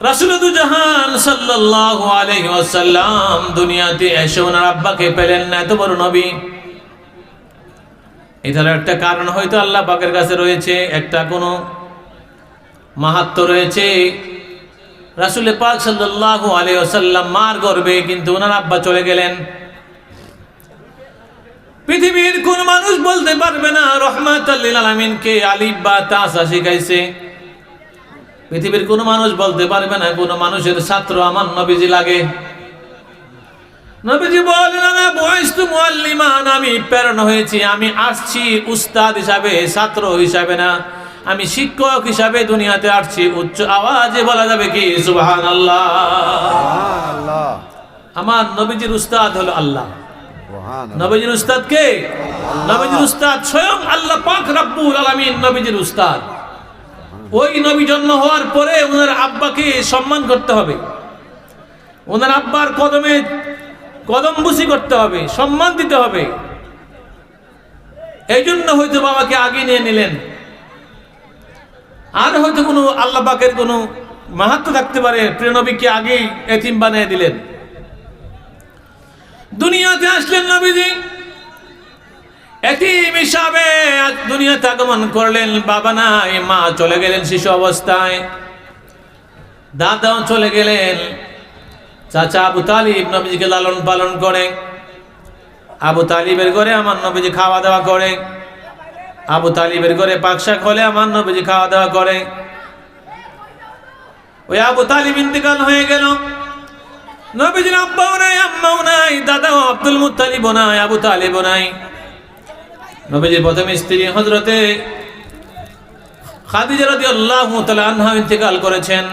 রাসূলুল জাহান সাল্লাল্লাহু আলাইহি ওয়াসাল্লাম দুনিয়াতে এসে ওনার আব্বাকে পেলেন না, এত বড় নবী। এটার একটা কারণ হয়তো আল্লাহ পাকের কাছে রয়েছে, একটা কোনো মাহাত্ম্য রয়েছে। রাসূল পাক সাল্লাল্লাহু আলাইহি ওয়াসাল্লাম মার গর্ভে কিন্তু ওনার আব্বা চলে গেলেন। পৃথিবীর কোন মানুষ বলতে পারবে না রহমাতুল লিল আলামিনকে আলিফ বা তা শিখাইছে। পৃথিবীর কোন মানুষ বলতে পারবে না কোন মানুষের ছাত্র আমার নবীজি লাগে। নবীজি বলেন না বুইস্তু মুআল্লিমান, আমি প্রেরণ হয়েছি, আমি আসছি উস্তাদ হিসাবে, ছাত্র হিসাবে না, আমি শিক্ষক হিসাবে দুনিয়াতে আসছি। উচ্চ আওয়াজে বলা যাবে কি সুবহানাল্লাহ। সুবহানাল্লাহ। আমার নবীজির উস্তাদ হলো আল্লাহ। সুবহানাল্লাহ। নবীজির উস্তাদ কে? নবীজির উস্তাদ স্বয়ং আল্লাহ পাক রব্বুল আলামিন নবীজির উস্তাদ। ওই নবী জন্ম হওয়ার পরে ওনার আব্বাকে সম্মান করতে হবে, ওনার আব্বার কদমে কদম বুসি করতে হবে, সম্মান দিতে হবে। এই জন্য হয়তো বাবাকে আগে নিয়ে নিলেন। আর হয়তো কোনো আল্লাহ পাকের কোনো মাহাত্ম্য থাকতে পারে, প্রিয় নবীকে আগেই এতিম বানিয়ে দিলেন। দুনিয়াতে আসলেন নবীজি এতিম হিসাবে দুনিয়াতে আগমন করলেন। বাবা নাই, মা চলে গেলেন শিশু অবস্থায়, দাদাও চলে গেলেন। চাচা আবু তালিব নবীজিকে লালন পালন করে। আবু তালিবের ঘরে আমার নবীজি খাওয়া দাওয়া করে। আবু তালিবের ঘরে পাকশাক হলে আমার নবীজি খাওয়া দাওয়া করে। ওই আবু তালিব ইন্তেকাল হয়ে গেল। নবীজির আব্বাও নাই, আম্মাও নাই, দাদাও আব্দুল মুত্তালিবও নাই, আবু তালিবও নাই। নবীজির প্রথম স্ত্রী হযরতে খাদিজা রাদিয়াল্লাহু তাআলা আনহা ইন্তেকাল করেছেন।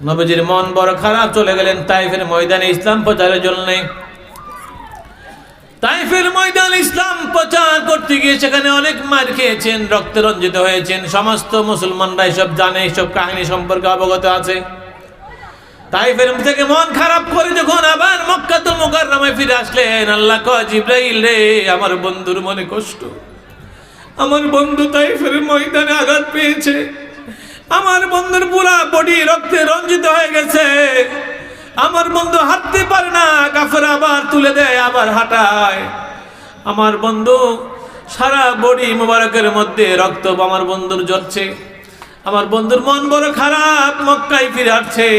নবীজির মন বড় খারাপ, চলে গেলেন তাইফের ময়দানে ইসলাম প্রচারের জন্য। তাইফের ময়দানে ইসলাম প্রচার করতে গিয়ে সেখানে অনেক মার খেয়েছেন, রক্তে রঞ্জিত হয়েছেন। সমস্ত মুসলমানরা এসব জানে, এসব কাহিনী সম্পর্কে অবগত আছে। তাইফের থেকে মন খারাপ করে যখন আবার মক্কাতুল মুকাররমায় ফিরে আসলেন, আল্লাহ কয় জিবরাইল রে, আমার বন্ধুর মনে কষ্ট, আমার বন্ধু তাইফের ময়দানে আঘাত পেয়েছে, আমার বন্ধুর পুরা বডি রক্তে রঞ্জিত হয়ে গেছে, আমার বন্ধু হাঁটতে পারে না, কাফের আবার তুলে দেয়, আবার হাঁটায়। আমার বন্ধু সারা বডি মোবারকের মধ্যে রক্ত আমার বন্ধুর ঝরছে। আমার বন্ধুর মন বড় খারাপ, মক্কায় ফিরে আসছে।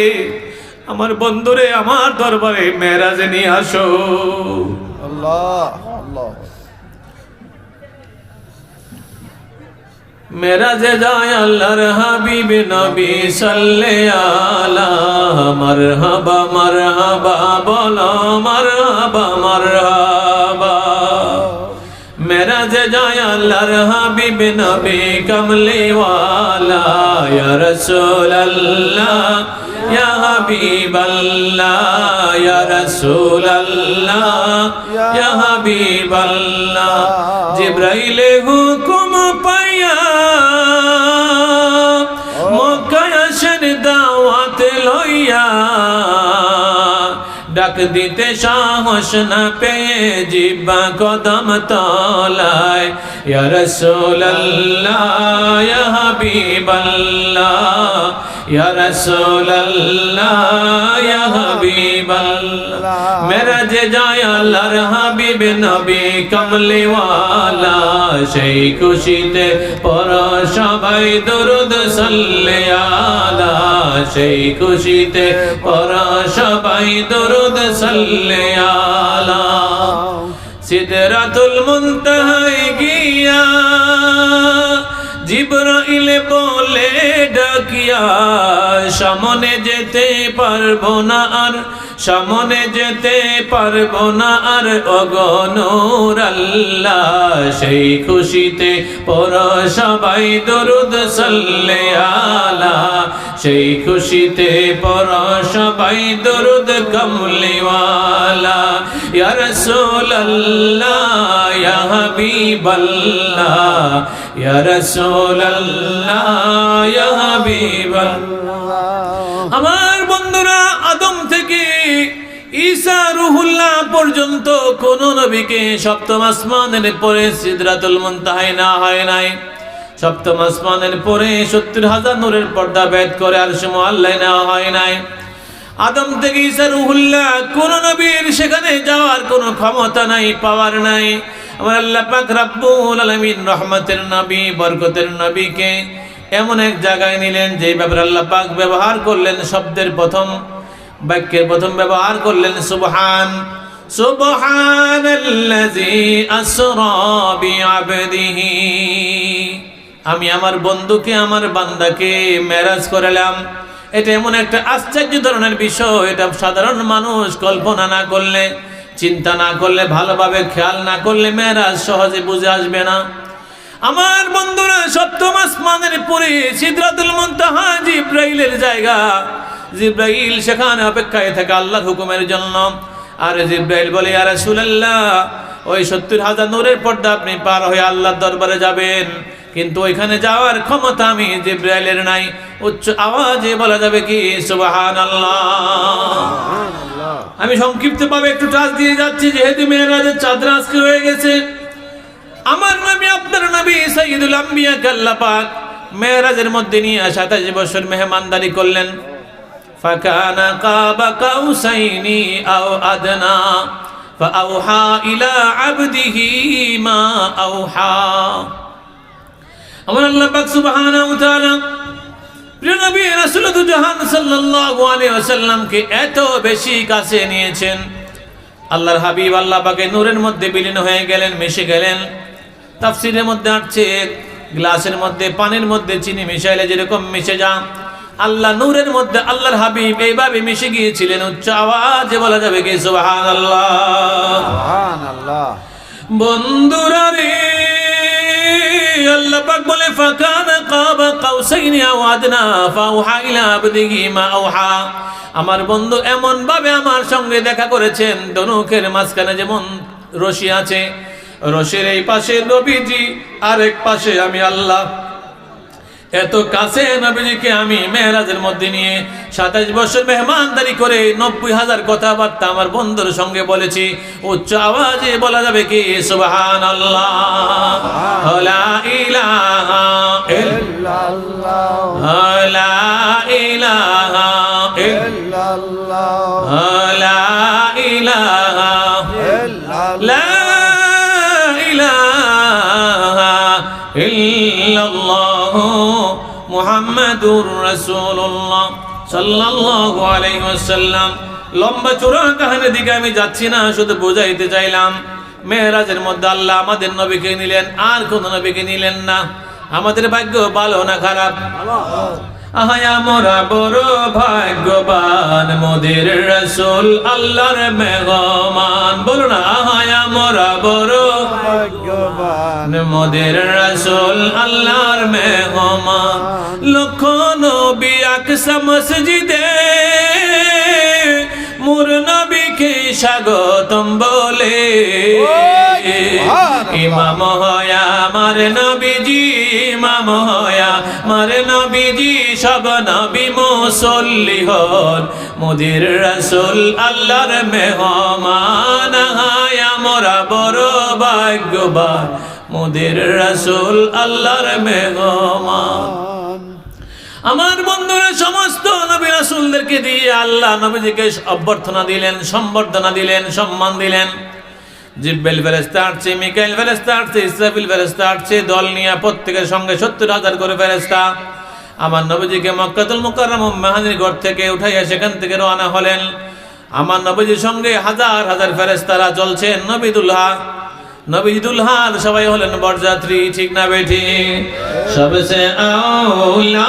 আমার বন্ধুরে আমার দরবারে মেরাজে নিয়ে আসো। আল্লাহ আল্লাহ। মেরাজে যায় আল্লাহর হাবিব নবী সাল্লাল্লাহু আলা মারহাবা মারহাবা বলো মারহাবা মারহাবা। মেরাজে যায় আল্লাহর হাবিব নবী কমলি ওয়ালা ইয়া রাসূলুল্লাহ ইয়া হাবিবাল্লাহ ইয়া রাসূলুল্লাহ ইয়া হাবিবাল্লাহ। জিবরাইলে হুকুম পাইয়া মক্কায় আসেন দাওয়াত লইয়া, ডাক দিতে সাহস না পেয়ে জিব্বা কদম তলায়। ইয়া রাসূলুল্লাহ ইয়া হাবিবাল্লাহ ইয়া রাসূলুল্লাহ ইয়া হাবিবাল্লাহ। মেরাজে যায় আল্লাহর হাবিব নবী কমলি ওয়ালা, সেই খুশিতে পড়ো সবাই দুরূদ সাল্লাল্লাহু আলা, সেই খুশিতে পড়ো সবাই দুরূদ সাল্লাল্লাহু আলা। সিদরাতুল মুনতাহায় গিয়া জিবরাইল বলে ডাকিয়া, সামনে যেতে পারবো না আর, সামনে যেতে পারবো না আর ওগো নূর আল্লাহ। সেই খুশিতে পড়ো সবাই দুরূদ সাল্লাল্লাহু আলা, সেই খুশিতে পড়ো সবাই দুরূদ কমলি ওয়ালা। ইয়া রাসূলুল্লাহ ইয়া হাবিবাল্লাহ ইয়া রাসূলুল্লাহ ইয়া হাবিবাল্লাহ। আমার বন্ধুরা, আদম থেকে ঈসা রুহুল্লাহ পর্যন্ত কোন নবীকে সপ্তম আসমানের পরে সিদরাতুল মুনতাহায় না হয় নাই। সপ্তম আসমানের পরে 70,000 নূরের পর্দা ভেদ করে আরশে মুআল্লায় নেওয়া হয় নাই। আদম থেকে ঈসা রূহুল্লাহ, কোন নবীর সেখানে যাওয়ার কোনো ক্ষমতা নাই, পাওয়ার নাই। আমার আল্লাহ পাক রব্বুল আলামিন রহমতের নবী, বরকতের নবীকে এমন এক জায়গায় নিলেন যেই ব্যাপারে আল্লাহ পাক ব্যবহার করলেন, শব্দের প্রথম বাক্যের প্রথম ব্যবহার করলেন সুবহান। সুবহানাল্লাযী আসরা বিআবদিহি, আমি আমার বন্ধুকে, আমার বান্দাকে মেরাজ করালাম। এটা এমন একটা আশ্চর্য ধরনের বিষয়, এটা সাধারণ মানুষ কল্পনা না করলে, চিন্তা না করলে, ভালোভাবে খেয়াল না করলে মেরাজ সহজে বুঝে আসবে না। আমার বন্ধুরা, সপ্তম আসমানের পরে সিদরাতুল মুনতাহা জিব্রাইলের জায়গা। জিব্রাইল সেখানে অপেক্ষায় থাকে আল্লাহর হুকুমের জন্য। আর জিব্রাইল বলে, ইয়া রাসূলুল্লাহ, ওই 70,000 নূরের পর্দা আপনি পার হয়ে আল্লাহর দরবারে যাবেন, কিন্তু ওইখানে যাওয়ার ক্ষমতা আমি জিব্রাইলের নাই। উচ্চ আওয়াজে বলা যাবে কি সুবহানাল্লাহ। আমি সংক্ষিপ্ত ভাবে একটু টাচ দিয়ে যাচ্ছি, যেহেতু মেরাজের চাঁদ আজকে হয়ে গেছে। আমার নবী, আপনার নবী সাইয়্যিদুল আম্বিয়া আল্লাহ পাক মেরাজের মধ্যে নিয়ে 27 বছর মেহমানদারি করলেন। ফাকানা কাবা কাউসাইনি আও আদনা ফাআওহা ইলা আবদিহি মা আওহা। আমার আল্লাহ পাক সুবহানাহু ওয়া তাআলা প্রিয় নবী রাসূলুল্লাহ জাহান সাল্লাল্লাহু আলাইহি ওয়াসাল্লামকে এত বেশি কাছে নিয়েছেন। আল্লাহর হাবিব আল্লাহ পাকের নূরের মধ্যে বিলীন হয়ে গেলেন, মিশে গেলেন। তাফসীরের মধ্যে আসছে, গ্লাসের মধ্যে পানির মধ্যে চিনি মিশাইলে যেরকম মিশে যায়, আল্লাহ নূরের মধ্যে আল্লাহর হাবিব এইভাবে মিশে গিয়েছিলেন। উচ্চ আওয়াজে বলা যাবে কি সুবহানাল্লাহ। সুবহানাল্লাহ। বন্ধুরা রে, আল্লাহ পাক বলে ফাকানা কাবা কাউসাইনি আও আদনা ফাআওহা ইলা আবদিহি মা আওহা। আমার বন্ধু এমন ভাবে আমার সঙ্গে দেখা করেছেন, ধনুকের মাঝখানে যেমন রশি আছে, রশির এই পাশে নবীজি, আরেক পাশে আমি আল্লাহ। এত কাছে নবীজিকে আমি মেরাজের মধ্যে নিয়ে 27 বছর মেহমানদারি করে 90,000 কথাবার্তা আমার বন্ধুর সঙ্গে বলেছি। উচ্চ আওয়াজে বলা যাবে কি সুবহানাল্লাহ। লা ইলাহা ইল্লাল্লাহ, লা ইলাহা ইল্লাল্লাহ, লা ইলাহা ইল্লাল্লাহ, লা ইলাহা ইল্লাল্লাহ মুহাম্মাদুর রাসূলুল্লাহ সাল্লাল্লাহু আলাইহি ওয়াসাল্লাম। লম্বা চূড়া কাহিনীর দিকে আমি যাচ্ছি না, শুধু বোঝাইতে চাইলাম মেরাজের মধ্যে আল্লাহ আমাদের নবীকে নিলেন, আর কোন নবীকে নিলেন না। আমাদের ভাগ্য ভালো না খারাপ? আহায় আমরা বড় ভাগ্যবান, মোদের রাসূল আল্লাহর মেহমান। বলো না, আহায় আমরা বড় ভাগ্যবান, মোদের রাসূল আল্লাহর মেহমান। লক্ষ নবী আকসা মসজিদে মোর নবীকে স্বাগতম বলে। ইমাম হয়া আমার নবীজি, ইমাম হয়া আমার নবীজি, সব নবী মুসল্লি হন, মোদের রাসূল আল্লাহর মেহমান। হায় আমরা বড় ভাগ্যবান, মোদের রাসূল আল্লাহর মেহমান। আমার বন্ধুরা, সমস্ত নবী রাসূলদেরকে দিয়ে আল্লাহ নবীজিকে অভ্যর্থনা দিলেন, সম্বর্ধনা দিলেন, সম্মান দিলেন। জিব্রাইল ফেরেশতা আসছে, মিকাইল ফেরেশতা আসছে, ইসরাফিল ফেরেশতা আসছে, দল নিয়ে প্রত্যেকের সঙ্গে 70,000 করে ফেরেশতা আমার নবীজিকে মক্কাতুল মুকাররম মেহমানের ঘর থেকে উঠাইয়া সেখান থেকে রওনা হলেন। আমার নবীজির সঙ্গে হাজার হাজার ফেরেশতারা চলছেন। নবী দুলহান সবাই হলেন বরযাত্রী, ঠিক না বেঠি? সবসে আউলা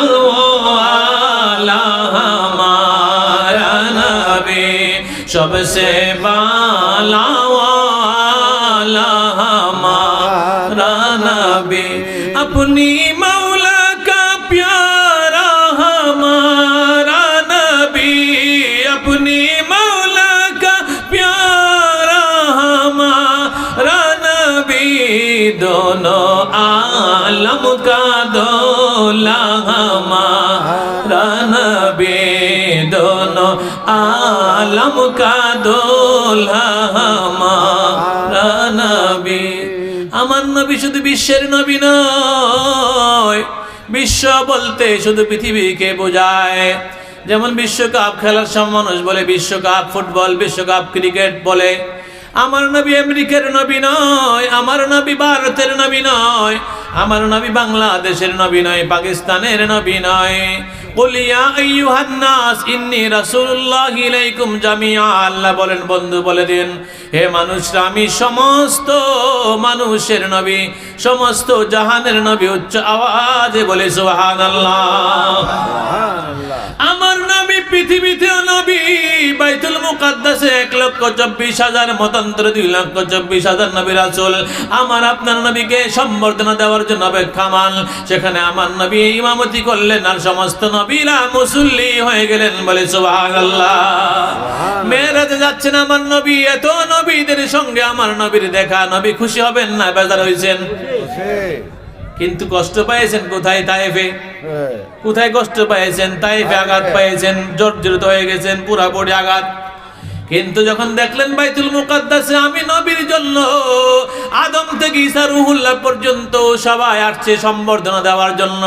ওয়ালা হামারা নবী, সবসে বালা ওয়ালা হামারা নবী, अपनी मौला का प्यारा हमारा नबी, अपनी मौला का प्यारा हमारा नबी, दोनों आलम का दूल्हा हमारा नबी, दोनों आलम का दूल्हा हमारा नबी। আমার আমার নবী শুধু বিশ্বের নবী নয়, বিশ্ব বলতে শুধু পৃথিবীকে বোঝায়। যেমন বিশ্বকাপ খেলার সব মানুষ বলে বিশ্বকাপ ফুটবল, বিশ্বকাপ ক্রিকেট বলে। আমার নবী আমেরিকার নবী নয়, আমার নবী ভারতের নবী নয়, আমার নবী বাংলাদেশের নবী নয়, পাকিস্তানের নবী নয়। কুল ইয়া আইয়ুহান নাস ইন্নী রাসূলুল্লাহি ইলাইকুম জামিআ। আল্লাহ বলেন, বন্ধু বলে দিন, হে মানুষরা, আমি সমস্ত মানুষের নবী, সমস্ত জাহানের নবী। উচ্চ আওয়াজে বলে সুবহানাল্লাহ। আমার নবী পৃথিবীতেও নবী, বাইতুল মুকাদ্দাসে 1,24,000 মতান্তরে 2,24,000 নবী রাসূল। আমার আপনার নবীকে সম্বর্ধনা দেওয়ার জন্য অপেক্ষামান। সেখানে আমার নবী ইমামতি করলেন আর সমস্ত নবীরা মুসল্লি হয়ে গেলেন। বলে সুবহানাল্লাহ। মেরাজে যাচ্ছেন আমার নবী, এত নবীদের সঙ্গে আমার নবীর দেখা। নবী খুশি হবেন না বেজার হয়েছেন? কিন্তু কষ্ট পেয়েছেন কোথায়? তায়েফে। কোথায় কষ্ট পেয়েছেন? তায়েফে আঘাত পেয়েছেন, জর্জরিত হয়ে গেছেন, পুরাপুরি আঘাত। কিন্তু যখন দেখলেন বাইতুল মুকাদ্দাসে আমি নবীর জন্য আদম থেকে ঈসা রুহুল্লাহ পর্যন্ত সবাই আসছে সম্বর্ধনা দেওয়ার জন্য,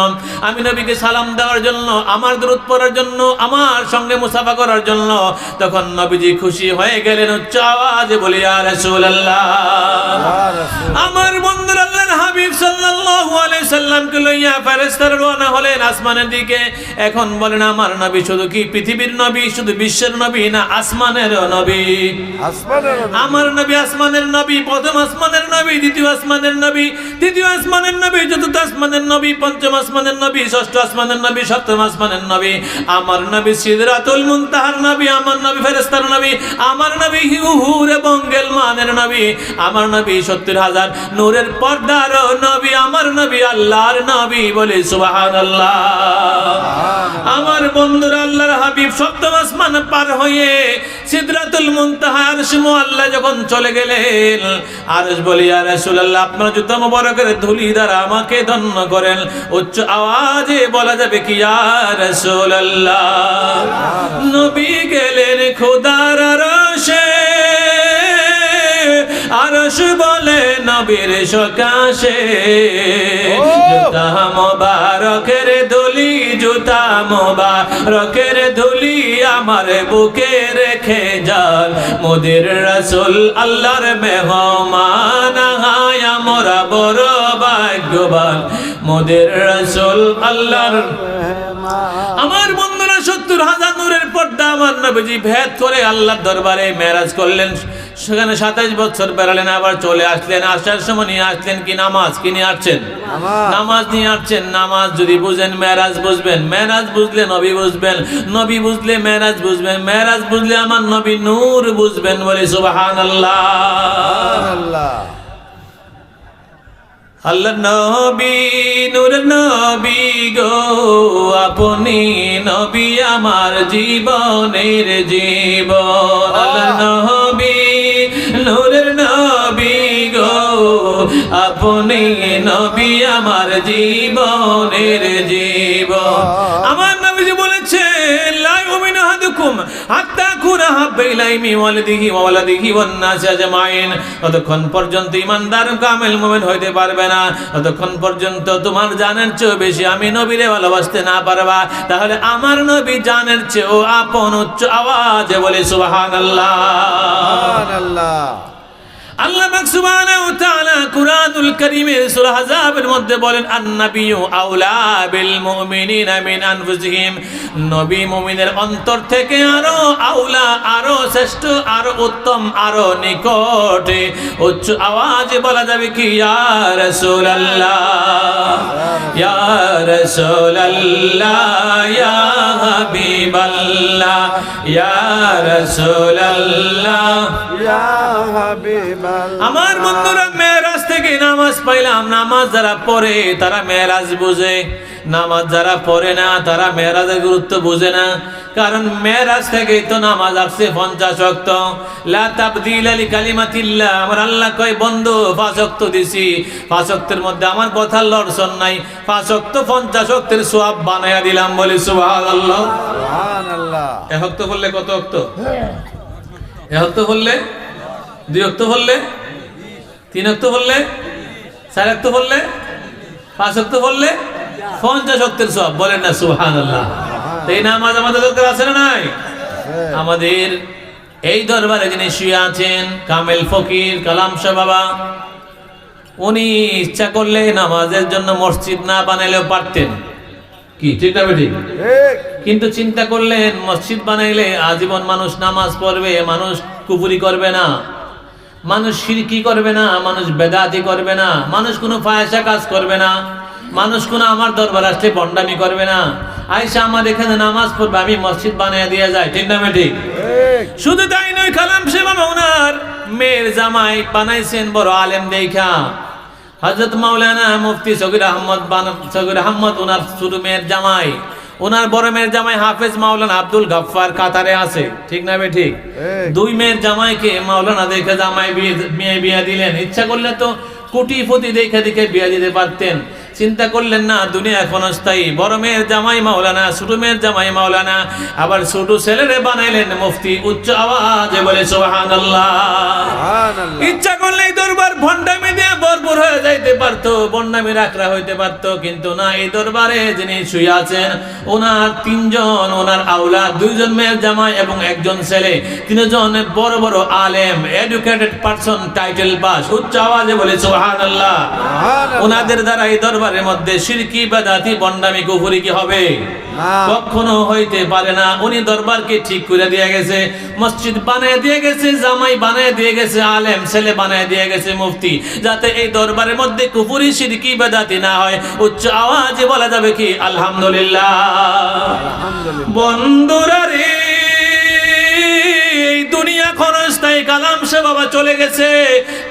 আমি নবীকে সালাম দেওয়ার জন্য, আমার দরুদ পড়ার জন্য, আমার সঙ্গে মুসাফা করার জন্য, তখন নবীজি খুশি হয়ে গেলেন। উচ্চ আওয়াজে বলি ইয়া রাসূলুল্লাহ। আমার বন্ধুরা, আল্লাহর হাবিব সাল্লাল্লাহু আলাইহি সাল্লামকে লইয়া ফেরেশতারা রওনা হলেন আসমানের দিকে। এখন বলেন, আমার নবী শুধু কি পৃথিবীর নবী, শুধু বিশ্বের নবী, না আসমানের নবী? আমার নবী আসমানের নবী, প্রথম আসমানের নবী, দ্বিতীয় আসমানের নবী, তৃতীয় আসমানের নবী, চতুর্থ আসমানের নবী, পঞ্চম আসমানের নবী, ষষ্ঠ আসমানের নবী, সপ্তম আসমানের নবী। আমার নবী সিদরাতুল মুনতাহার নবী, আমার নবী ফেরেশতার নবী, আমার নবী হুর এবং গেলমানের নবী, আমার নবী 70,000 নূরের পর্দার নবী, আমার নবী আল্লাহর নবী। বলে সুবহানাল্লাহ। আমার বন্ধুরা, আল্লাহর হাবিব সপ্তম আসমান পার হয়ে সিদরাতুল মুনতাহা আরশ মুআল্লা যখন চলে গেলেন, আরশ বলি ইয়া রাসূলুল্লাহ, আপনার জুতা মোবারকের ধুলি দ্বারা আমাকে ধন্য করেন। উচ্চ আওয়াজে বলা যাবে কি ইয়া রাসূলুল্লাহ। নবী গেলেন খোদার আরশে, আরশ বলে নবীর সকাশে, জুতা মোবারকের ধুলি, জুতা মোবারকের ধুলি আমার বুকে রেখে যান মোদের রাসূল আল্লাহর মেহমান। হায় আমরা বড় ভাগ্যবান, মোদের রাসূল আল্লাহর। আমার বন্ধুরা, 70,000 নূরের পর্দা আমার নবীজি ভেদ করে আল্লাহর দরবারে মেরাজ করলেন। সেখানে 27 বছর বেড়ালেন, আবার চলে আসলেন। আসার সময় নিয়ে আসলেন কি নামাজ? কি নিয়ে আসছেন? নামাজ নিয়ে আসছেন। নামাজ যদি বুঝেন মেরাজ বুঝবেন, মেরাজ বুঝলে নবী বুঝবেন, নবী বুঝলে মেরাজ বুঝবেন, মেরাজ বুঝলে আমার নবী নূর বুঝবেন। বলে সুবহানাল্লাহ। আল্লাহ নবী নূর নবী গো, আপনি নবী আমার জীবনের জীবন। আল্লাহ নবী নূরের নবী গো, আপনি নবী আমার জীবনের জীবন। আমার নবীজি বলেছেন, লা ইউমিনু আহাদুকুম হাত্তা কুনা হাব্বা ইলাইহি মিন ওয়ালিদিহি ওয়া ওয়ালাদিহি ওয়ান নাসি আজমাইন। ততক্ষণ পর্যন্ত ঈমানদার কামেল মুমিন হইতে পারবে না, ততক্ষণ পর্যন্ত তোমার জানের চেয়ে বেশি আমি নবীরে ভালোবাসতে না পারবা। তাহলে আমার নবী জানের চেয়েও আপন। উচ্চ আওয়াজে বলে সুবহানাল্লাহ। সুবহানাল্লাহ। আল্লাহ পাক সুবহানাহু ওয়া তাআলা কুরআনুল কারীমের সূরা আহজাবের মধ্যে বলেন, আন-নাবিয়্যু আওলা বিল মুমিনিনা মিন আনফুসিহিম। নবী মুমিনের অন্তর থেকে আরো আওলা, আরো শ্রেষ্ঠ, আরো উত্তম, আরো নিকটে। উচ্চ আওয়াজে বলা যাবে কি ইয়া রাসূলুল্লাহ, ইয়া রাসূলুল্লাহ, ইয়া হাবিবাল্লাহ, ইয়া রাসূলুল্লাহ, ইয়া হাবিব। আমার বন্ধুরা, মেরাজ থেকে নামাজ পাইলাম। নামাজ যারা পড়ে তারা মেরাজ বুঝে, নামাজ যারা পড়ে না তারা মেরাজের গুরুত্ব বুঝে না। কারণ মেরাজ থেকেই তো নামাজ আসছে 50 ওয়াক্ত। লা তাবদীলা লিকালিমাতিল্লাহ। আমার আল্লাহ কয়, বন্ধু 5 ওয়াক্ত দিছি, 5 ওয়াক্তের মধ্যে আমার কথার লড়ছন নাই, 5 ওয়াক্ত 50 ওয়াক্তের সওয়াব বানায়া দিলাম। বলি সুবহানাল্লাহ। সুবহানাল্লাহ। 1 ওয়াক্ত বললে কত ওয়াক্ত? 1 ওয়াক্ত বললে 2 ওয়াক্ত বললে 3 ওয়াক্ত বললে 4 ওয়াক্ত বললে 5 ওয়াক্ত বললে 50 ওয়াক্তের সওয়াব। বলেন না সুবহানাল্লাহ। এই নামাজ আমাদের দরকার আছে না নাই? আমাদের এই দরবারে যিনি শুয়ে আছেন কামেল ফকির কালাম শাহ বাবা, উনি ইচ্ছা করলে নামাজের জন্য মসজিদ না বানাইলেও পারতেন, কি ঠিক না বেঠিক? কিন্তু চিন্তা করলেন মসজিদ বানাইলে আজীবন মানুষ নামাজ পড়বে, মানুষ কুফরি করবে না, মানুষ শিরকি করবে না, মানুষ বেদাতি করবে না, মানুষ কোনো ফায়সা কাজ করবে না, মানুষ কোনো আমার দরবার আসলে বন্ডামি করবে না, আয়েশা আমার এখানে নামাজ পড়বে, আমি মসজিদ বানিয়ে দিয়ে যাই, ঠিক না বেঠিক? শুধু তাই নয়, কালাম শাহ বাবা ওনার মেয়ের জামাই বানাইছেন বড় আলেম দেখা, হযরত মাওলানা মুফতি সগীর আহমদ ওনার ছোট মেয়ের জামাই, ওনার বড় মেয়ের জামাই হাফেজ মাওলানা আব্দুল গাফফার কাতারে আছে, ঠিক না বেঠিক? 2 মেয়ের জামাইকে মাওলানা দেখে জামাই মেয়ে বিয়া দিলেন। ইচ্ছা করলে তো কোটিপতি দেখে দেখে বিয়া দিতে পারতেন, চিন্তা করলেন না দুনিয়া এখন স্থায়ী। বড় মেয়ের জামাই মাওলানা, ছোট মেয়ের জামাই মাওলানা, আবার ছোট ছেলেরে বানাইলেন মুফতি। উচ্চ আওয়াজে বলে সুবহানাল্লাহ। ইচ্ছা করলে এই দরবার ভণ্ডামি দিয়ে ভরপুর হয়ে যাইতে পারতো, ভণ্ডামি রাখরা হইতে পারতো, কিন্তু না, এই দরবারে যিনি শুয়ে আছেন ওনার 3 জন, ওনার আওলাদ 2 জন মেয়ের জামাই এবং 1 জন ছেলে, 3 জন বড় বড় আলেম, এডুকেটেড পারসন, টাইটেল পাস। উচ্চ আওয়াজে বলে সুবহানাল্লাহ। ওনাদের দ্বারা এই দরবারের মধ্যে শিরকি বেদাতি ভণ্ডামি কুফরি কি হবে? কখনো হইতে পারে না। উনি দরবারকে ঠিক করে দিয়ে গেছে, মসজিদ বানিয়ে দিয়ে গেছে, জামাই বানিয়ে দিয়ে গেছে, আলেম ছেলে বানিয়ে দিয়ে গেছে মুফতি, যাতে এই দরবারের মধ্যে কুফরি শিরকি বেদাতি না হয়। উচ্চ আওয়াজে বলা যাবে কি আলহামদুলিল্লাহ। বন্ধুরা রে, এই দুনিয়া ক্ষণস্থায়ী। কালাম শাহ বাবা চলে গেছে,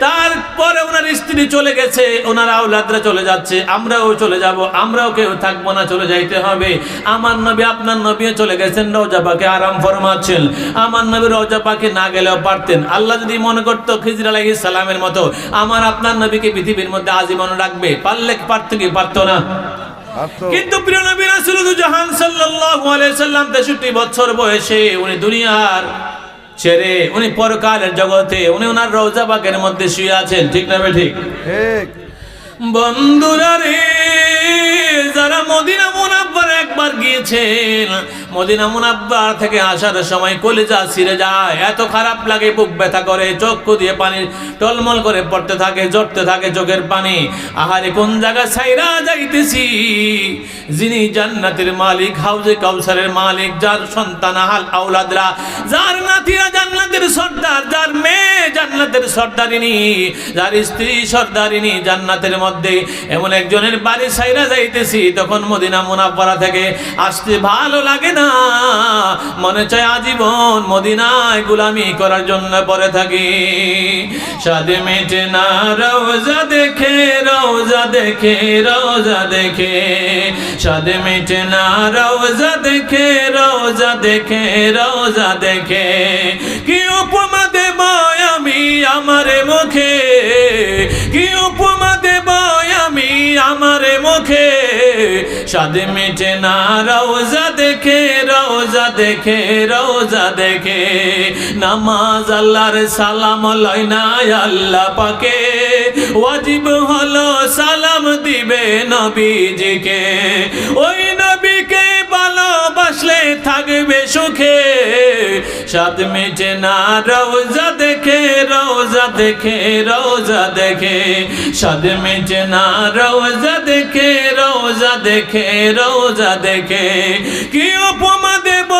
তারপরে ওনার স্ত্রী চলে গেছে, ওনার আওলাদরা চলে যাচ্ছে, আমরাও চলে যাব, আমরাও কেউ থাকবো না, চলে যাইতে হবে। আমার নবী আপনার নবীও চলে গেছেন, রওজা পাকে আরাম ফরমাচ্ছেন। আমার নবী রওজা পাকে না গেলেও পারতেন। আল্লাহ যদি মনে করতো খিজির আলাইহিস সালামের মতো আমার আপনার নবীকে পৃথিবীর মধ্যে আজীবন রাখবে, পারলে পারতো কি পারতো না? কিন্তু প্রিয় নবী রাসূলুল্লাহ জাহান সাল্লাল্লাহু আলাইহি সাল্লাম 63 বছর বয়সে উনি দুনিয়ার ছেড়ে উনি পরকালের জগতে, উনি ওনার রওজা পাকের মধ্যে শুয়ে আছেন, ঠিক না ঠিক? বন্ধুরা রে, যারা মদিনা মুনাব্বার একবার গিয়েছেন, মদিনা মুনাব্বার থেকে আসার সময় কলিজা ছিঁড়ে যায়, এত খারাপ লাগে, বুক ব্যথা করে, চক্ষু দিয়ে পানি টলমল করে পড়তে থাকে, ঝরতে থাকে চোখের পানি। আহারে কোন জায়গা ছাইরা যাইতেছি, যিনি জান্নাতের মালিক, হাউজে কাউসারের মালিক, যার সন্তান আওলাদরা, যার নাতিরা জান্নাতের সর্দার, যার মেয়ে জান্নাতের সর্দারিনী, যার স্ত্রী সর্দারিনী জান্নাতের মধ্যে, এমন একজনের বাড়ি ছাইরা যাইতেছি। তখন মদিনা মুনাব্বারা থেকে আসতে ভালো লাগে না, মনে চায় আজীবন মদিনায় গোলামি করার জন্য পড়ে থাকি। সাদে মেটে না রওজা দেখে, রওজা দেখে, রওজা দেখে, সাদে মেটে না রওজা দেখে, রওজা দেখে, রওজা দেখে, কি উপমা দেব আমি আমারে মুখে, কি উপমা দেব আমি আমারে মুখে, সাদে মেটে না রওজা দেখে, রওজা দেখে, রওজা দেখে। নামাজ আল্লাহর সালাম লয় না আল্লাহ পাকে, ওয়াজিব হলো সালাম দিবে নবীজিকে, ওই নবীকে ভালোবাসলে থাকবে সুখে। সাদ মেটে না রওজা দেখে, রওজা দেখে, রওজা দেখে, সাদ মেটে না রওজা দেখে, রওজা দেখে, রওজা দেখে, কি উপমা দেব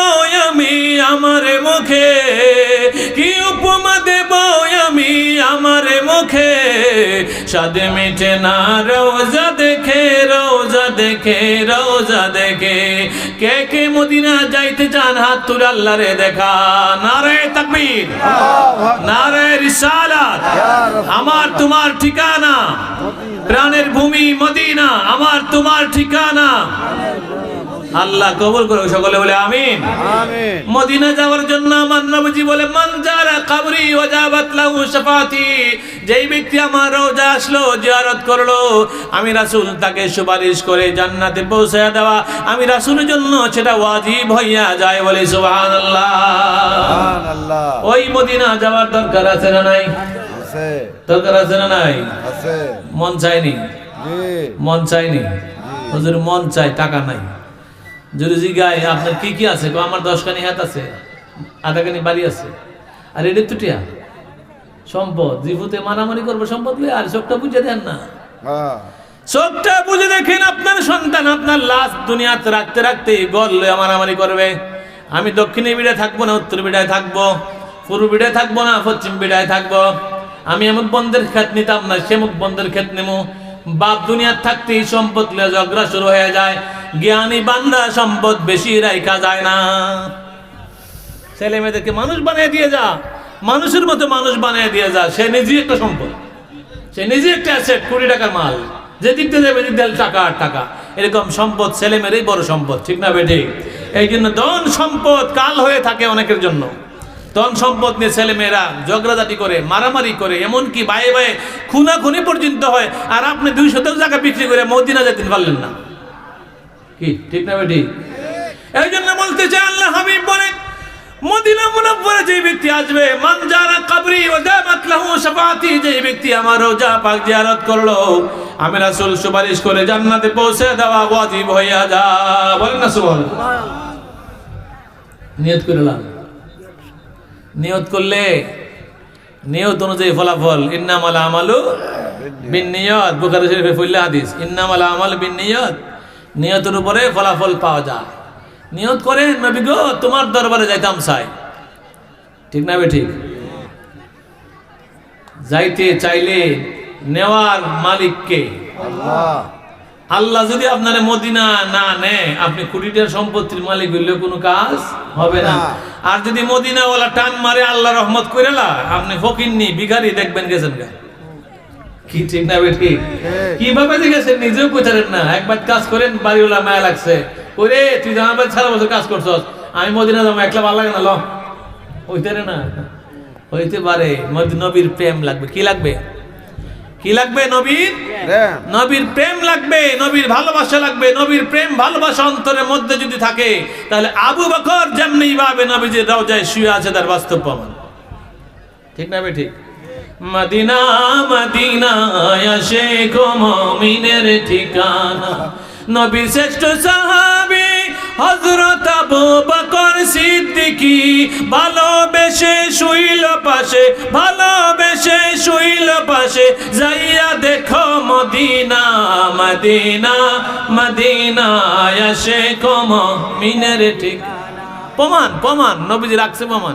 আমি আমার মুখে, কি উপমা দেব আমি আমার মুখে, সাদ মেটে না রওজা দেখে, রওজা দেখে, রওজা দেখে। কে কে মদিনা যাইতে চান হাত তুলে আল্লাহরে দেখা। নারে তাকবীর, নারে রিসালাত। আমার তোমার ঠিকানা প্রাণের ভূমি মদিনা, আমার তোমার ঠিকানা। আল্লাহ কবুল করুক, সকলে বলে আমিন। মদিনা যাওয়ার জন্য আমার নবীজি বলে মান যারা কবরি ওয়াজাবাত লাহু শাফাতি, যেই ব্যক্তি আমার রওজা আসলো, জিয়ারত করলো, আমি রাসূল তাকে সুপারিশ করে জান্নাতে পৌঁছায়া দেওয়া, আমি রাসূলের জন্য সেটা ওয়াজিব হইয়া যায়, বলে সুবহানাল্লাহ। ওই মদিনা যাওয়ার দরকার আছে না নাই? আছে দরকার আছে না নাই? আছে মন চাইনি, জি মন চাইনি, হুজুর মন চাই, টাকা নাই। যদি জিগায় আপনার কি কি আছে, আমার 10খানি হাত আছে, আধাখানি বাড়ি আছে, আর এটা তো টিয়া সম্পদ, জিভুতে মারামারি করবো সম্পদ লই, আর চোখটা বুঝে দেন না। হ্যাঁ চোখটা বুঝে দেখেন, আপনার সন্তান আপনার লাশ দুনিয়াতে রাখতে রাখতে গল লয়ে মারামারি করবে। আমি দক্ষিণে বিড়ায় থাকবো না উত্তর বিড়ায় থাকবো, পূর্ব বিড়ায় থাকবো না পশ্চিম বিড়ায় থাকবো। আমি এমুক বন্ধের ক্ষেত নিতাম না, সেমুক বন্ধের ক্ষেত নেবো। বাপ দুনিয়ার থাকতেই সম্পদ লয়ে ঝগড়া শুরু হয়ে যায়। জ্ঞানী বান্দা সম্পদ বেশি রাইখা যায় না। ছেলে মেয়েদেরকে মানুষ বানিয়ে দিয়ে যা, মানুষের মতো মানুষ বানিয়ে দিয়ে যা। সে নিজেই একটা সম্পদ, সে নিজে একটা অ্যাসেট, 20 টাকার মাল, যে দিক দিয়ে যাবে দিক দিয়ে টাকা আর টাকা। এরকম সম্পদ ছেলে মেয়েরই বড় সম্পদ, ঠিক না বেঠি? এই জন্য ধন সম্পদ কাল হয়ে থাকে অনেকের জন্য। ধন সম্পদ নিয়ে ছেলে মেয়েরা ঝগড়াঝাটি করে, মারামারি করে, এমনকি বায়ে বায়ে খুনাখুনি পর্যন্ত হয়। আর আপনি 200 টাকা বিক্রি করে মদিনা যেতে পারলেন না, কি ঠিক না বেঠি? এই জন্য বলতে চাই, আল্লাহ হাবিব বলে মদিনা মুনাফফারে যে ব্যক্তি আসবে, মান জারা কবরি ওয়া দামাত লাহু শাফাআতি, যে ব্যক্তি আমার রোজা পাক জিয়ারত করলো, আমি রাসূল সুপারিশ করে জান্নাতে পৌঁছে দেওয়া ওয়াজিব হইয়া যায়। বলেন না সুবহানাল্লাহ। নিয়ত করলাম, নিয়ত করলে নিয়ত অনুযায়ী ফলাফল। ইন্নামাল আমালু বিন্নিয়াত, বুখারী শরীফে পড়লে হাদিস, ইন্নামাল আমালু বিন্নিয়াত, নিয়তের উপরে ফলাফল পাওয়া যায়। নিয়ত করেন, নবী গো তোমার দরবারে যাইতাম চাই, ঠিক না বে ঠিক? যাইতে চাইলে নেওয়ার মালিককে আল্লাহ। আল্লাহ যদি আপনার মদিনা না নেয়, আপনি কোটিটার সম্পত্তির মালিক হইলেও কোনো কাজ হবে না। আর যদি মদিনা ওলা টান মারে আল্লাহ রহমত করেলা, আপনি ফকিন্নি ভিখারি দেখবেন গেছেন গা, কি ঠিক না বে ঠিক? কিভাবে দেখেছেন নিজেও কোথারেন না। একবার কাজ করেন, বাড়িওয়ালা মায়া লাগছে, ওরে তুই আমার সারা বছর কাজ করছস, আমি মদিনা যাবো, একলা ভালো লাগে না, ল হইতে না, হইতে পারে। নবীর প্রেম লাগবে, কি লাগবে, কি লাগবে? নবীর প্রেম লাগবে, নবীর ভালোবাসা লাগবে। নবীর প্রেম ভালোবাসা অন্তরের মধ্যে যদি থাকে, তাহলে আবু বকর যেমনি ভাবে নবীজির রওজায় শুয়ে আছে, তার বাস্তব প্রমাণ, ঠিক না বে ঠিক? মদিনা মদিনা আশিক মুমিনের ঠিকানা, নবীর শ্রেষ্ঠ সাহাবী হযরত আবু বকর সিদ্দিকী, ভালোবেসে শুইল পাশে, ভালোবেসে শুইল পাশে, যাইয়া দেখো মদিনা মদিনা মদিনা আশিক মুমিনের ঠিকানা। প্রমাণ, প্রমাণ, নবীজি রাখছে প্রমাণ,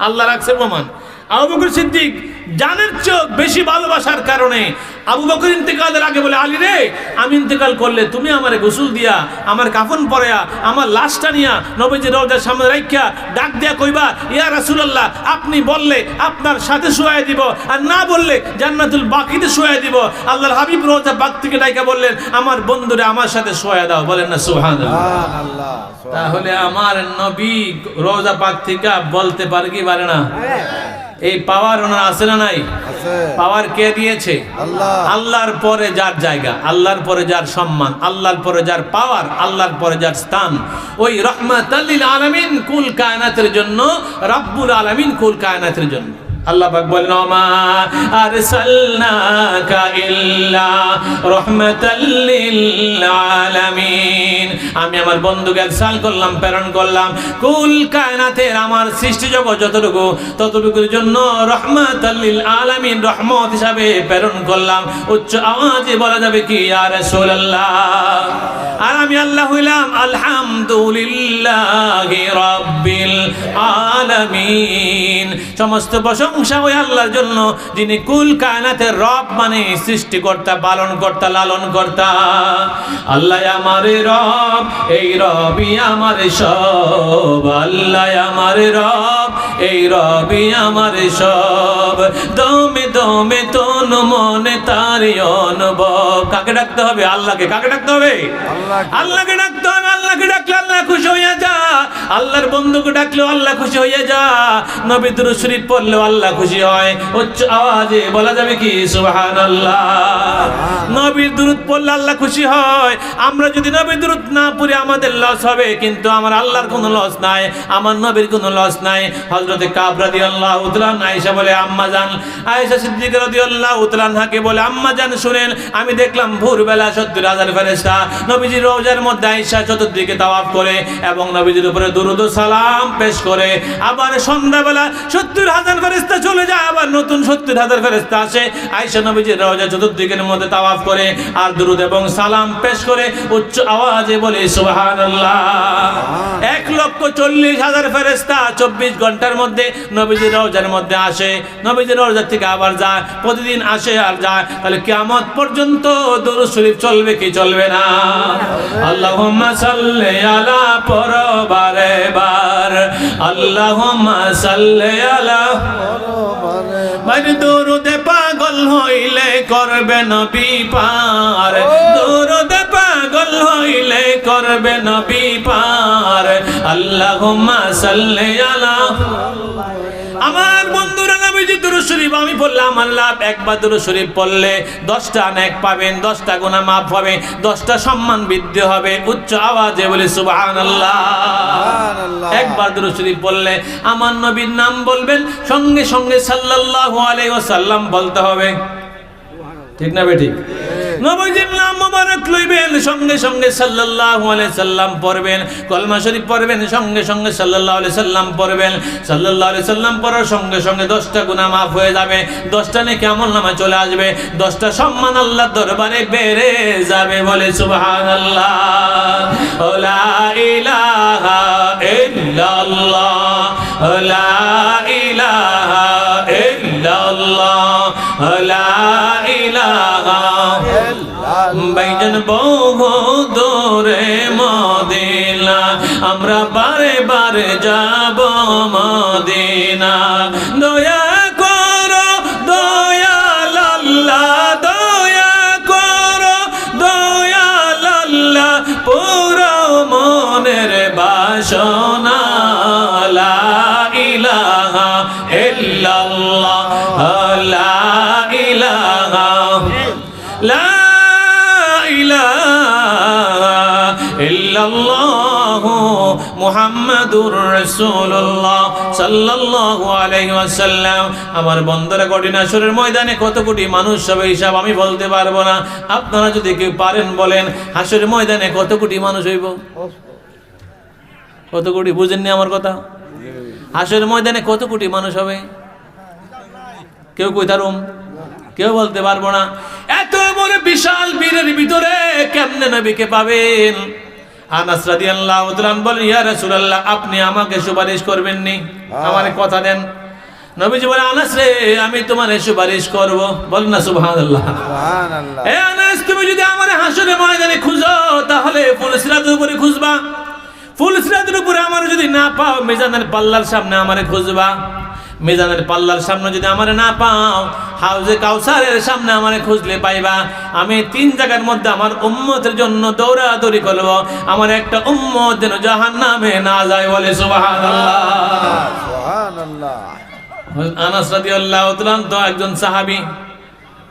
আল্লাহ রাখছে প্রমাণ। আবু বকর সিদ্দিক জানের চোখ বেশি ভালোবাসার কারণে আবু বকর ইন্তেকালের আগে বলে, আলী রে আমি ইন্তেকাল করলে তুমি আমারে গোসল দিয়া, আমার কাফন পরায়া, আমার লাশটা নিয়া নবীজির রওজার সামনে রাখিয়া ডাক দিয়া কইবা, ইয়া রাসূলুল্লাহ আপনি বললে আপনার সাথে শুয়াই দিব, আর না বললে জান্নাতুল বাকিতে শুয়াই দিব। আল্লাহর হাবিব রওজা বাগ থেকে ডাইকা বললেন, আমার বন্ধুরে আমার সাথে শুয়াই দাও। বলেন না সুবহানাল্লাহ। তাহলে আমার নবী রওজা পাক থেকে বলতে পারে কি পারে না? এই পাওয়ার ওনার আছে না নাই? পাওয়ার কে দিয়েছে? আল্লাহর পরে যার জায়গা, আল্লাহর পরে যার সম্মান, আল্লাহর পরে যার পাওয়ার, আল্লাহর পরে যার স্থান, ওই রাহমাতাল লিল আলামিন কুল কায়নাতের জন্য, রব্বুল আলামিন কুল কায়নাতের জন্য। আল্লাহ পাক বলেন, মা আরসালনাকা ইল্লা রাহমাতাল লিল আলামিন, আমি আমার বন্ধুকে ইরসাল করলাম, প্রেরণ করলাম কুল কায়নাতের আমার সৃষ্টি জগৎ যতটুকু, ততটুকুর জন্য রাহমাতাল লিল আলামিন, রহমত হিসাবে প্রেরণ করলাম। উচ্চ আওয়াজে বলা যাবে কি, ইয়া রাসূলুল্লাহ। আর আমি আল্লাহ হইলাম আলহামদুলিল্লাহি রাব্বিল আলামিন, সমস্ত প্রশংসা ওই আল্লাহর জন্য, যিনি কুল কায়নাতের রব, মানে সৃষ্টিকর্তা, পালনকর্তা, লালনকর্তা। আল্লাহ আমার রব, এই রবই আমার সব, আল্লাহ আমার রব, এই রবই আমার সব, দমে দমে তন মনে তার অনুভব। কাকে ডাকতে হবে? আল্লাহকে। কাকে ডাকতে হবে? আল্লাহকে ডাকতে হবে। আল্লাহকে ডাকলে আল্লাহ খুশি হয়ে যা, আল্লাহর বন্ধুকে ডাকলেও আল্লাহ খুশি হয়ে যা, নবী দুরূদ শরীফ পড়লেও আল্লাহ খুশি হয়। উচ্চ আওয়াজে বলা যাবে কি সুবহানাল্লাহ? নবীর দুরূদ পড়লে আল্লাহ খুশি হয়। আমরা যদি নবীর দুরূদ না পড়ি আমাদের লস হবে, কিন্তু আমার আল্লাহর কোনো লস নাই, আমার নবীর কোনো লস নাই। হযরতে কাব রাদিয়াল্লাহু তাআলা আয়েশা বলে আম্মা জান, আয়েশা সিদ্দিকা রাদিয়াল্লাহু তাআলা আনহাকে বলে আম্মা জান শুনেন, আমি দেখলাম ভোরবেলা 70,000 ফেরেশতা নবীজির রওজার মধ্যে আয়েশা চতুর্দিকে তাওয়াফ করে এবং নবীজির উপরে দুরূদ ও সালাম পেশ করে। আবার সন্ধ্যাবেলা 70,000 ফেরেশতা চলে যায়, আবার নতুন 70,000 ফেরেশতা আসে, আয়েশা নবীজির রওজা চতুর্দিকের মধ্যে তাওয়াফ করে আর দুরূদ এবং সালাম পেশ করে উচ্চ আওয়াজে বলে সুবহানাল্লাহ। 1,40,000 ফেরেশতা 24 ঘন্টার মধ্যে নবীজির রওজার মধ্যে আসে, নবীজির রওজা থেকে আবার যায়, প্রতিদিন আসে আর যায়। তাহলে কিয়ামত পর্যন্ত দুরূদ শরীফ চলবে কি চলবে না? আল্লাহুম্মা সাল্লি আলা পরবারে বার, আল্লাহুম্মা সাল্লি আলা পরবারে দুরুদে পাগল হইলে করবে নবী পার, দুরুদে পাগল হইলে করবে নবী পার, আল্লাহুম্মা সাল্লি আলা। আমার বন্ধুরা নবীজি দুরূদ শরীফ আমি পড়লাম, আমার লাভ, একবার দুরূদ শরীফ পড়লে 10টা নেক পাবেন, 10টা গুনাহ মাফ হবে, 10টা সম্মান বৃদ্ধি হবে। উচ্চ আওয়াজে বলে সুবহানাল্লাহ। একবার দুরূদ শরীফ পড়লে আমার নবীর নাম বলবেন, সঙ্গে সঙ্গে সাল্লাল্লাহু আলাইহি ওয়াসাল্লাম বলতে হবে, ঠিক না বেঠিক? নবীজির নাম মোবারক লইবেন, সঙ্গে সঙ্গে সাল্লাল্লাহু আলাইহি সাল্লাম পড়বেন, কলমা শরীফ পড়বেন, সঙ্গে সঙ্গে সাল্লাল্লাহু আলাইহি সাল্লাম পড়বেন। সাল্লাল্লাহু আলাইহি সাল্লাম পড়ার সঙ্গে সঙ্গে 10টা গুনাহ মাফ হয়ে যাবে, 10টা নেকি আমলনামায় চলে আসবে, 10টা সম্মান আল্লাহর দরবারে বেড়ে যাবে। বলে সুবহানাল্লাহ। লা ইলাহা ইল্লাল্লাহ, লা ইলাহা ইল্লাল্লাহ, লা ইলাহা ভাইজান বহু দূরে মদিনা, আমরা বারে বারে যাব মদিনা। দয়া করো দয়াল আল্লাহ, দয়া করো দয়াল আল্লাহ, পুরো মনের বাসনা। লা ইলাহা ইল্লাল্লাহ, লা ইলাহা, লা ইলাহা ইল্লাল্লাহু মুহাম্মাদুর রাসূলুল্লাহ সাল্লাল্লাহু আলাইহি ওয়াসাল্লাম। আমার বন্ধুরা, কঠিন হাসরের ময়দানে কত কোটি মানুষ হবে হিসাব আমি বলতে পারবো না। আপনারা যদি কেউ পারেন বলেন, হাসরের ময়দানে কত কোটি মানুষ হইব? কত কোটি? বুঝেননি আমার কথা? হাসরের ময়দানে কত কোটি মানুষ হবে? কেউ কইতারুম, কেউ বলতে পারবো না। এত বড় বিশাল বীরের ভিতরে কেমনে নবীকে পাবেন? আনাস রাদিয়াল্লাহু তাআলা বলেন, ইয়া রাসূলুল্লাহ, আপনি আমাকে সুপারিশ করবেন নি? আমারে কথা দেন। নবীজি বলে, আনাস রে, আমি তোমার সুপারিশ করব। বলেন না সুবহানাল্লাহ। সুবহানাল্লাহ। এ আনাস, তুমি যদি আমারে হাসরের ময়দানে খুঁজো, তাহলে ফুলসিরাতের উপরে খুঁজবা। ফুলসিরাতের উপরে আমার যদি না পাও, মিজানের পাল্লার সামনে আমারে খুঁজবা। মিজানের পাল্লার সামনে যদি আমারে না পাও, হাউজে কাউসারের সামনে আমারে খুঁজলে পাইবা। আমি 3 জায়গার মধ্যে আমার উম্মতের জন্য দৌড়াদৌড়ি করব, আমার একটা উম্মত যেন জাহান্নামে না যায়। বলে সুবহানাল্লাহ। সুবহানাল্লাহ। আনাস রাদিয়াল্লাহু তাআলা তো একজন সাহাবী,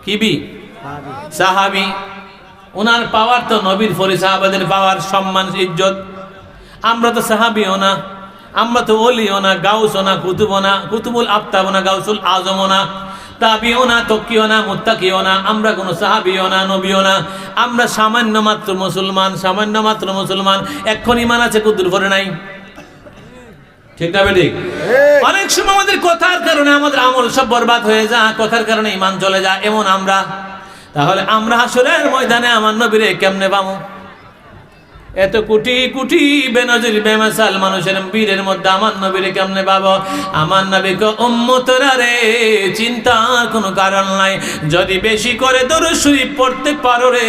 কিবি সাহাবী, ওনার পাওয়ার তো নবীর পরে সাহাবাদের পাওয়ার, সম্মান, ইজ্জত। আমরা তো সাহাবীও না, আমরা তো ওলিও না, গাউসও না, কুতুবও না, কুতুবুল আফতাবও না, গাউসুল আজমও না, তাবিও না, তকিও না, মুত্তাকিও না। আমরা কোনো সাহাবীও না, নবীও না। আমরা সামান্য মাত্র মুসলমান, সামান্য মাত্র মুসলমান। এখন ঈমান আছে, কুতুর পরে নাই। ঠিক না বেঠিক? অনেক সময় আমাদের কথার কারণে আমাদের আমল সব বরবাদ হয়ে যায়, কথার কারণে ঈমান চলে যায়, এমন আমরা। তাহলে আমরা হাসরের ময়দানে আমার নবীরে কেমনে পাবো? এত কোটি কোটি বেনজির বেমিসাল মানুষের বীরের মধ্যে আমার নবীরে কেমনে পাবো? আমার নবীকে উম্মতরা রে, চিন্তার কোনো কারণ নাই। যদি বেশি করে দরুদ শরীফ পড়তে পারো রে,